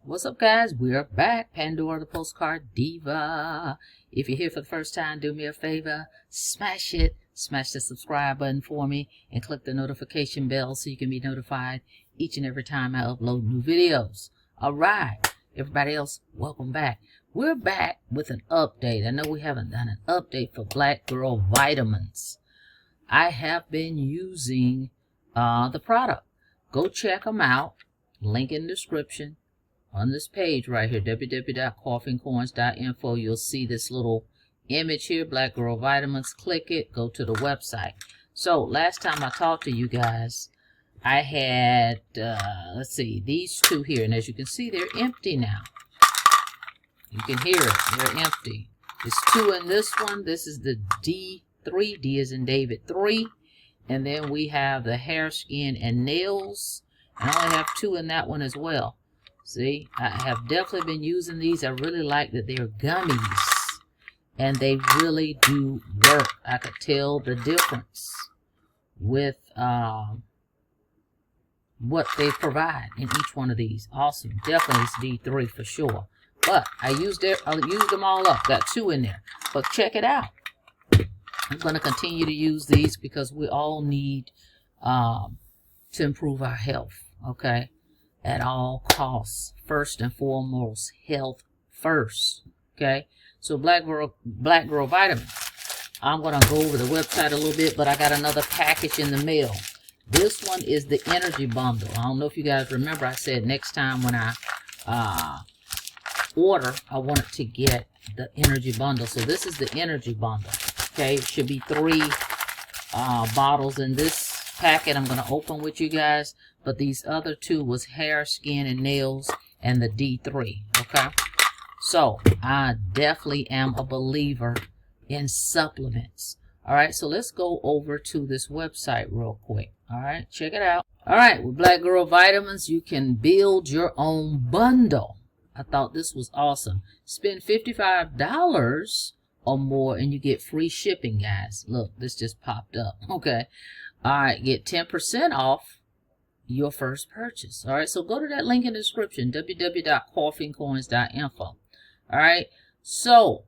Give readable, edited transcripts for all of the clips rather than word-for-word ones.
What's up, guys? We're back. Pandora the Postcard Diva. If you're here for the first time, do me a favor. Smash it. Smash the subscribe button for me and click the notification bell so you can be notified each and every time I upload new videos. All right. Everybody else, welcome back. We're back with an update. I know we haven't done an update for Black Girl Vitamins. I have been using the product. Go check them out. Link in the description. On this page right here, www.coffeeandcorns.info, you'll see this little image here, Black Girl Vitamins. Click it, go to the website. So last time I talked to you guys, I had, let's see, these two here. And as you can see, they're empty now. You can hear it. They're empty. There's two in this one. This is the D3. D as in David 3. And then we have the hair, skin, and nails. And I only have two in that one as well. See, I have definitely been using these. I really like that they're gummies. And they really do work. I could tell the difference with what they provide in each one of these. Awesome. Definitely it's D3 for sure. But I used them all up. Got two in there. But check it out. I'm going to continue to use these because we all need to improve our health. Okay. At all costs. First and foremost, health first. Okay. So Black Girl Vitamins. I'm going to go over the website a little bit, but I got another package in the mail. This one is the energy bundle. I don't know if you guys remember, I said next time when I order, I wanted to get the energy bundle. So this is the energy bundle. Okay. It should be 3 bottles in this packet I'm going to open with you guys. But these other two was hair, skin, and nails, and the D3. Okay. So I definitely am a believer in supplements. All right. So let's go over to this website real quick. All right. Check it out. All right. With Black Girl Vitamins, you can build your own bundle. I thought this was awesome. Spend $55 or more and you get free shipping, guys. Look, this just popped up. Okay. All right. Get 10% off your first purchase. All right, so go to that link in the description, www.coffeeandcorns.info. All right, so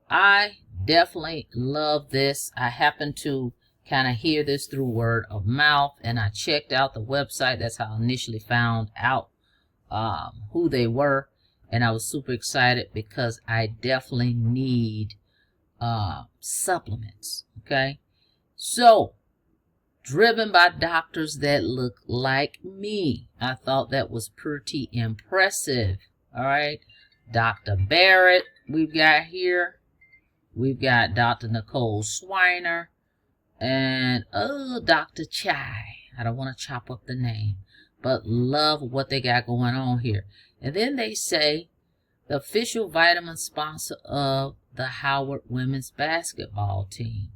I definitely love this. I happened to kind of hear this through word of mouth, and I checked out the website. That's how I initially found out who they were, and I was super excited because I definitely need supplements. Okay, so driven by doctors that look like me. I thought that was pretty impressive. All right. Dr. Barrett, we've got here. We've got Dr. Nicole Swiner and Dr. Chai. I don't want to chop up the name, but love what they got going on here. And then they say the official vitamin sponsor of the Howard women's basketball team.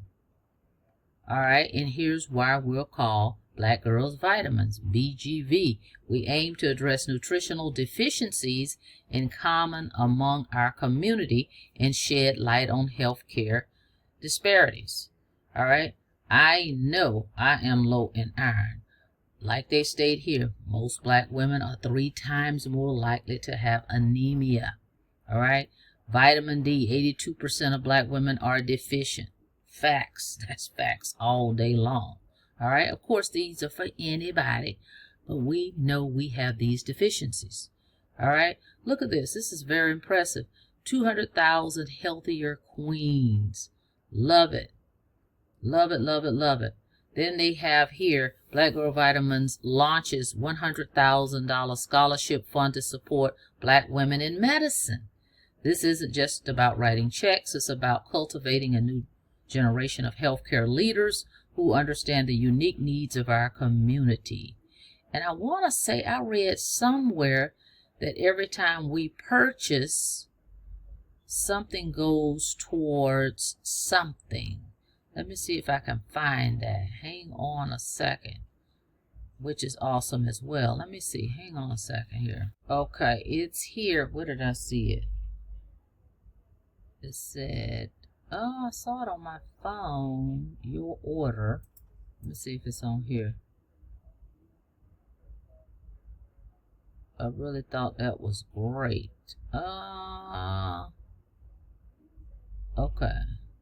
All right, and here's why we'll call Black Girls Vitamins, BGV. We aim to address nutritional deficiencies in common among our community and shed light on healthcare disparities. All right, I know I am low in iron. Like they state here, most black women are 3 times more likely to have anemia. All right, vitamin D, 82% of black women are deficient. Facts. That's facts all day long. All right. Of course, these are for anybody, but we know we have these deficiencies. All right. Look at this. This is very impressive. 200,000 healthier queens. Love it. Love it, love it, love it. Then they have here, Black Girl Vitamins launches $100,000 scholarship fund to support black women in medicine. This isn't just about writing checks. It's about cultivating a new generation of healthcare leaders who understand the unique needs of our community. And I want to say, I read somewhere that every time we purchase, something goes towards something. Let me see if I can find that. Hang on a second. Which is awesome as well. Let me see. Hang on a second here. Okay, it's here. Where did I see it? It said, oh, I saw it on my phone. Your order. Let me see if it's on here. I really thought that was great. Okay.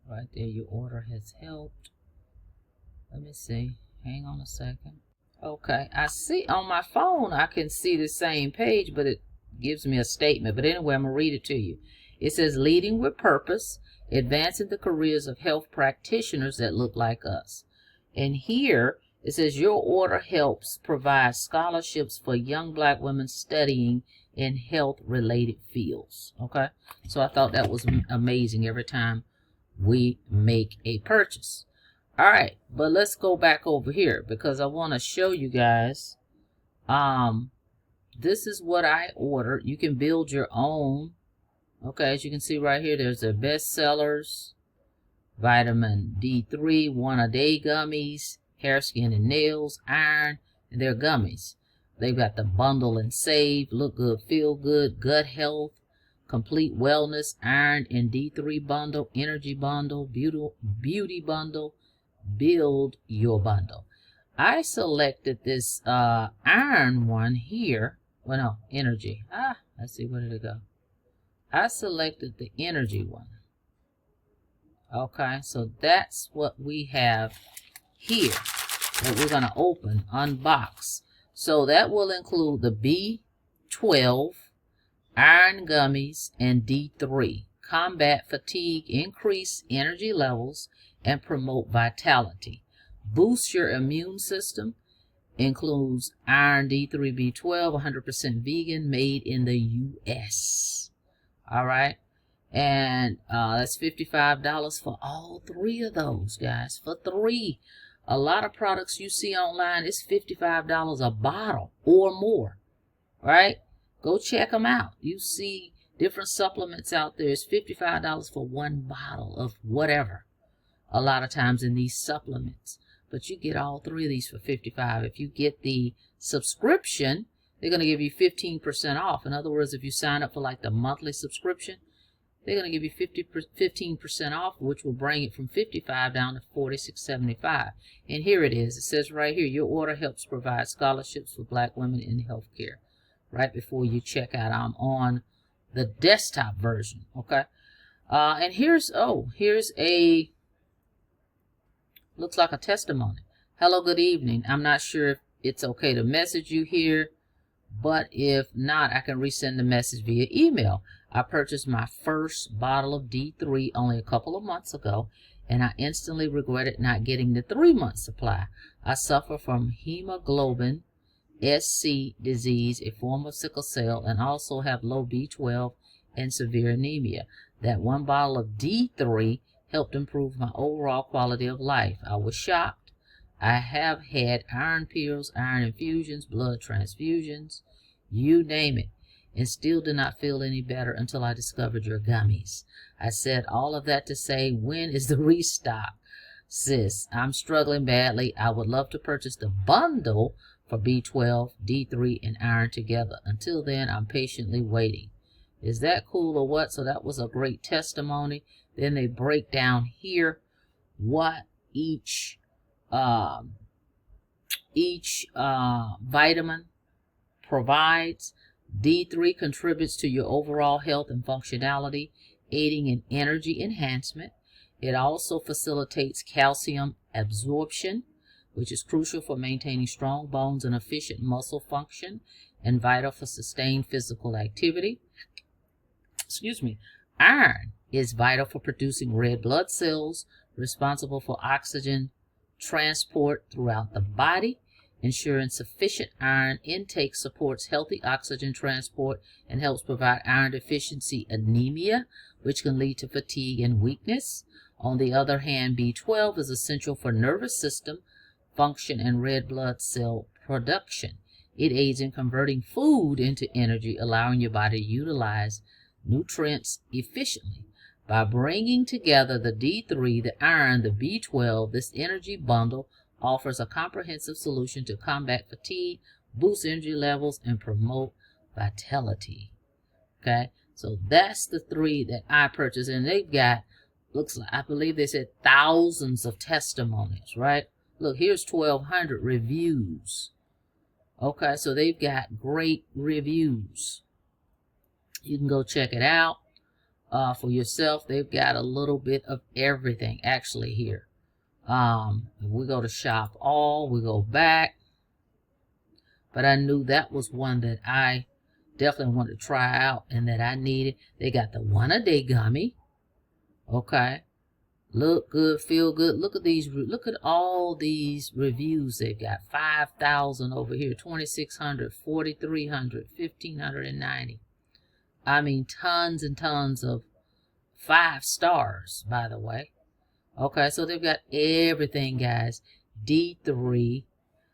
Right there, your order has helped. Let me see. Hang on a second. Okay, I see on my phone, I can see the same page, but it gives me a statement. But anyway, I'm going to read it to you. It says, leading with purpose, advancing the careers of health practitioners that look like us. And here, it says, your order helps provide scholarships for young black women studying in health-related fields. Okay, so I thought that was amazing every time we make a purchase. All right, but let's go back over here because I want to show you guys. This is what I ordered. You can build your own. Okay, as you can see right here, there's the best sellers, vitamin D3, 1 a day gummies, hair, skin, and nails, iron, and they're gummies. They've got the bundle and save, look good, feel good, gut health, complete wellness, iron and D3 bundle, energy bundle, beauty bundle, build your bundle. I selected this iron one here. Well, no, energy. Let's see, where did it go? I selected the energy one. Okay, so that's what we have here that we're going to open, unbox. So that will include the B12, iron gummies, and D3. Combat fatigue, increase energy levels, and promote vitality. Boost your immune system. Includes iron, D3, B12, 100% vegan, made in the U.S. All right. And that's $55 for all 3 of those, guys. For 3. A lot of products you see online, it's $55 a bottle or more. Right? Go check them out. You see different supplements out there. It's $55 for 1 bottle of whatever. A lot of times in these supplements. But you get all 3 of these for $55. If you get the subscription, they're going to give you 15% off. In other words, if you sign up for like the monthly subscription, they're going to give you 15% off, which will bring it from $55 down to $46.75. And here it is. It says right here, your order helps provide scholarships for black women in healthcare. Right before you check out, I'm on the desktop version. Okay. And here's a, looks like a testimony. Hello, good evening. I'm not sure if it's okay to message you here, but if not, I can resend the message via email. I purchased my first bottle of D3 only a couple of months ago, and I instantly regretted not getting the 3-month supply. I suffer from hemoglobin SC disease, a form of sickle cell, and also have low B12 and severe anemia. That 1 bottle of D3 helped improve my overall quality of life. I was shocked. I have had iron pills, iron infusions, blood transfusions, you name it, and still did not feel any better until I discovered your gummies. I said all of that to say, when is the restock? Sis, I'm struggling badly. I would love to purchase the bundle for B12, D3, and iron together. Until then, I'm patiently waiting. Is that cool or what? So that was a great testimony. Then they break down here what each vitamin provides. D3 contributes to your overall health and functionality, aiding in energy enhancement. It also facilitates calcium absorption, which is crucial for maintaining strong bones and efficient muscle function and vital for sustained physical activity. Excuse me. Iron is vital for producing red blood cells, responsible for oxygen transport throughout the body. Ensuring sufficient iron intake supports healthy oxygen transport and helps prevent iron deficiency anemia, which can lead to fatigue and weakness. On the other hand, B12 is essential for nervous system function and red blood cell production. It aids in converting food into energy, allowing your body to utilize nutrients efficiently. By bringing together the D3, the iron, the B12, this energy bundle offers a comprehensive solution to combat fatigue, boost energy levels, and promote vitality. Okay, so that's the 3 that I purchased, and they've got, looks like, I believe they said thousands of testimonies, right? Look, here's 1,200 reviews. Okay, so they've got great reviews. You can go check it out for yourself. They've got a little bit of everything actually here. If we go to shop all, we go back. But I knew that was one that I definitely wanted to try out and that I needed. They got the 1-a-day gummy. Okay. Look good, feel good. Look at these. Look at all these reviews they've got. 5,000 over here, 2,600, 4,300, 1,590. I mean, tons and tons of 5 stars, by the way. Okay, so they've got everything, guys. D3,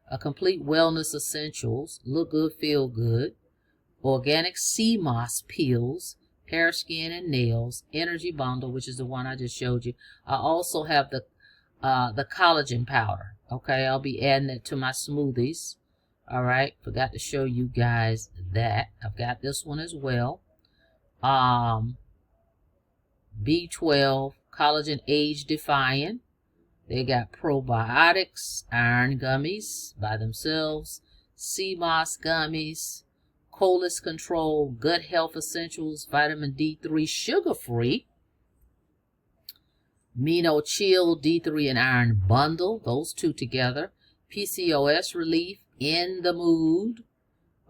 a complete wellness essentials. Look good, feel good. Organic sea moss peels. Hair, skin, and nails, energy bundle, which is the one I just showed you. I also have the collagen powder. Okay, I'll be adding it to my smoothies. All right, forgot to show you guys that. I've got this one as well. B12 collagen age defying. They got probiotics, iron gummies by themselves, sea moss gummies, Colis Control, Gut Health Essentials, Vitamin D3, sugar-free, Mino Chill, D3 and Iron Bundle, those two together, PCOS Relief, In the Mood,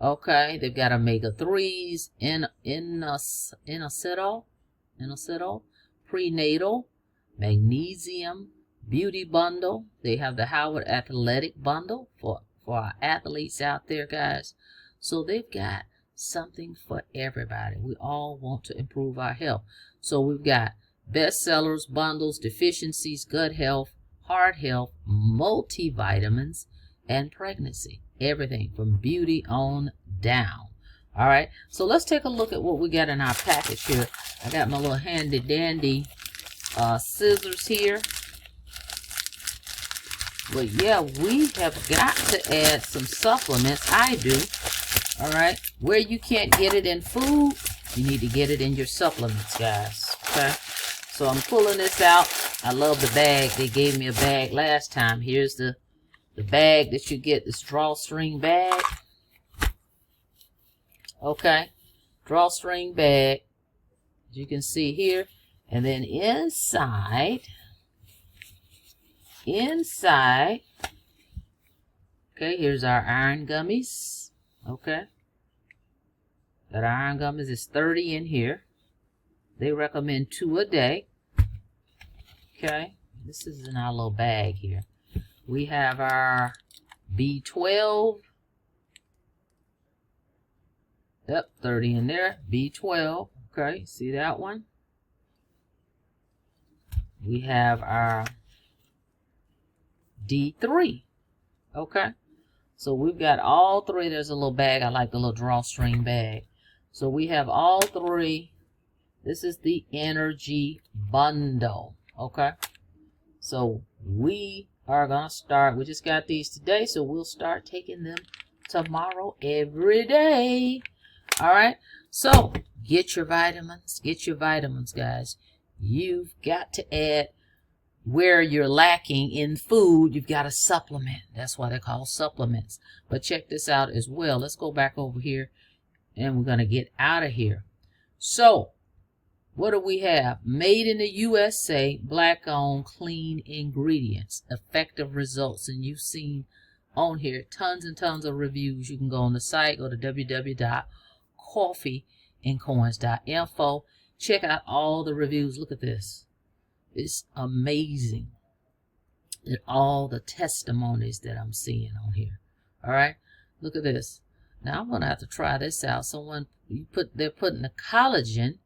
okay, they've got omega-3s, inositol, prenatal, magnesium, beauty bundle. They have the Howard Athletic Bundle for our athletes out there, guys. So they've got something for everybody. We all want to improve our health. So we've got bestsellers, bundles, deficiencies, gut health, heart health, multivitamins, and pregnancy. Everything from beauty on down. All right. So let's take a look at what we got in our package here. I got my little handy dandy scissors here. Well, yeah, we have got to add some supplements. I do. All right, where you can't get it in food, you need to get it in your supplements, guys. Okay, so I'm pulling this out. I love the bag. They gave me a bag last time. Here's the bag that you get, this drawstring bag. Okay, drawstring bag, as you can see here. And then inside, okay, here's our iron gummies. Okay, that iron gummies is 30 in here. They recommend 2 a day. Okay, this is in our little bag here. We have our B12. Yep, 30 in there. B12. Okay, see that one? We have our D3. Okay. So we've got all 3. There's a little bag. I like the little drawstring bag. So we have all 3. This is the energy bundle. Okay. So we are going to start. We just got these today. So we'll start taking them tomorrow every day. All right. So get your vitamins. Get your vitamins, guys. You've got to add. Where you're lacking in food, you've got to supplement. That's why they're called supplements. But check this out as well. Let's go back over here and we're going to get out of here. So what do we have? Made in the USA, black owned, clean ingredients, effective results. And you've seen on here tons and tons of reviews. You can go on the site, go to www.coffeeandcoins.info. Check out all the reviews. Look at this. It's amazing at all the testimonies that I'm seeing on here. All right, look at this. Now I'm gonna have to try this out. They're putting the collagen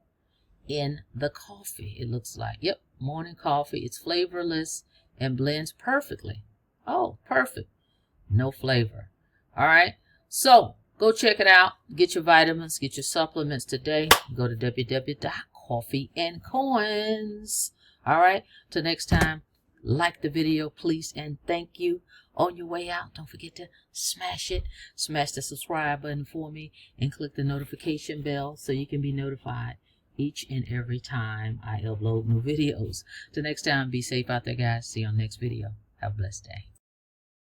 in the coffee. It looks like, yep, morning coffee. It's flavorless and blends perfectly. Oh, perfect. No flavor. All right. So go check it out. Get your vitamins. Get your supplements today. Go to www.coffeeandcoins. All right, till next time, like the video, please, and thank you. On your way out, don't forget to smash it. Smash the subscribe button for me and click the notification bell so you can be notified each and every time I upload new videos. Till next time, be safe out there, guys. See you on the next video. Have a blessed day.